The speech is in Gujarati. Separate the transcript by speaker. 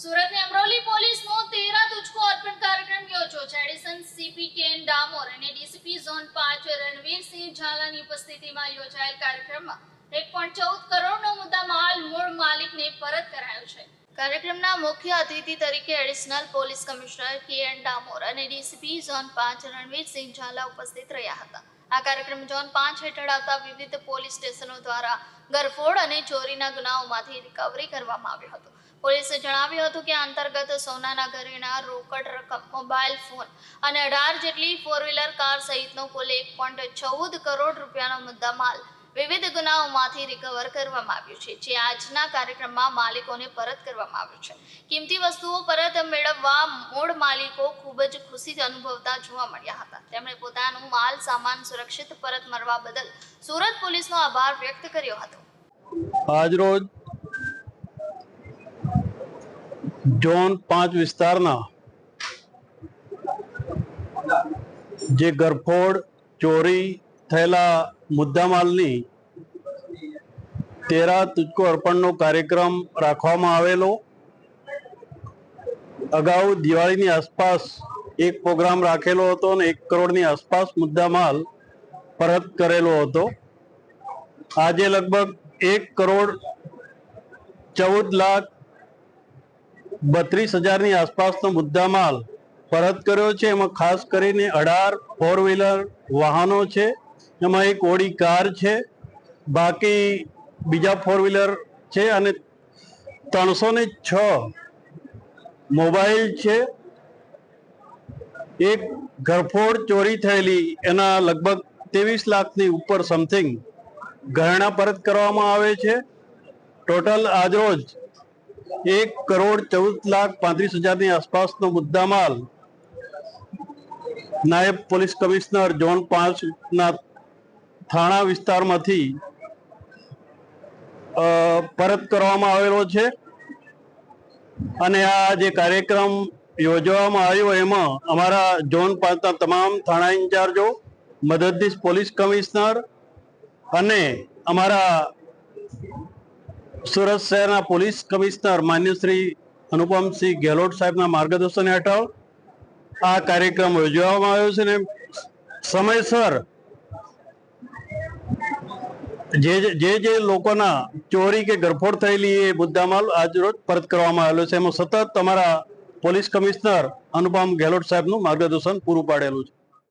Speaker 1: સુરતની અમરોલી પોલીસનો 13 તુજકો અર્પણ કાર્યક્રમ યોજ્યો છે. એડિશન સીપી કેન ડામોર અને ડીસીપી ઝોન 5 રણવીરસિંહ ઝાલાની ઉપસ્થિતિમાં યોજાયેલ કાર્યક્રમમાં 1.14 કરોડનો મુદ્દામાલ મૂળ માલિકને પરત કરાયો છે. કાર્યક્રમના મુખ્ય અતિથિ તરીકે additional police commissioner KN Damor અને ડીસીપી ઝોન 5 રણવીરસિંહ ઝાલા ઉપસ્થિત રહ્યા હતા. આ કાર્યક્રમ ઝોન 5 હેઠળ આવતા વિવિધ પોલીસ સ્ટેશનો દ્વારા ગરફોડ અને ચોરીના ગુનાઓમાંથી રિકવરી કરવામાં આવ્યો હતો. પોલીસે જણાવ્યું હતું કે આ અંતર્ગત સોનાના ઘરેણા, રોકડ રકમ, મોબાઈલ ફોન અને 18 જેટલી 4-વ્હીલર કાર સહિતનો કુલ 1.14 કરોડ રૂપિયાનો મુદ્દામાલ વિવિધ ગુનાઓમાંથી રિકવર કરવામાં આવ્યું છે, જે આજના કાર્યક્રમમાં માલિકોને પરત કરવામાં આવ્યું છે. કિંમતી વસ્તુઓ પરત મેળવવા મૂળ માલિકો ખૂબ જ ખુશી અનુભવતા જોવા મળ્યા હતા. તેમણે પોતાનું માલ સામાન સુરક્ષિત પરત મળવા બદલ સુરત પોલીસનો આભાર વ્યક્ત કર્યો હતો.
Speaker 2: આજરોજ ઝોન 5 વિસ્તારના જે ગરફોડ ચોરી થયેલા મુદ્દામાલની 13 તુજકો અર્પણનો કાર્યક્રમ રાખવામાં આવેલો. અગાઉ દિવાળીની આસપાસ એક પ્રોગ્રામ રાખેલો હતો અને 1 કરોડની આસપાસ મુદ્દામાલ પરત કરેલો હતો. આજે લગભગ 1 કરોડ 14,32,000ની આસપાસનો મુદ્દામાલ પરત કર્યો છે. એમાં ખાસ કરીને 18 4-વ્હીલર વાહનો છે, એમાં એક ઓડી કાર છે, બાકી બીજા 4-વ્હીલર છે અને 306 મોબાઈલ છે. એક ઘરફોડ ચોરી થયેલી એના લગભગ 23 લાખની ઉપર સમથિંગ ઘરેણા પરત કરવામાં આવે છે. ટોટલ આજરોજ 1 કરોડ 14,35,000ની આસપાસનો મુદ્દામાલ નાયબ પોલીસ કમિશનર ઝોન 5ના થાણા વિસ્તારમાંથી પરત કરવામાં આવેલો છે. અને આ જે કાર્યક્રમ યોજવામાં આવ્યો એમાં અમારા ઝોન 5ના તમામ થાણા ઇન્ચાર્જો, મદદનીશ પોલીસ કમિશનર અને અમારા સુરત શહેરના પોલીસ કમિશનર માન્ય શ્રી અનુપમસિંહ ગેહલોત સાહેબના માર્ગદર્શન હેઠળ આ કાર્યક્રમ યોજવામાં આવ્યો છે. ને સમયસર જે લોકોના ચોરી કે ગરફોડ થયેલી એ મુદ્દામાલ આજરોજ પરત કરવામાં આવેલો છે. એમાં સતત અમારા પોલીસ કમિશનર અનુપમ ગેહલોત સાહેબનું માર્ગદર્શન પૂરું પાડેલું છે.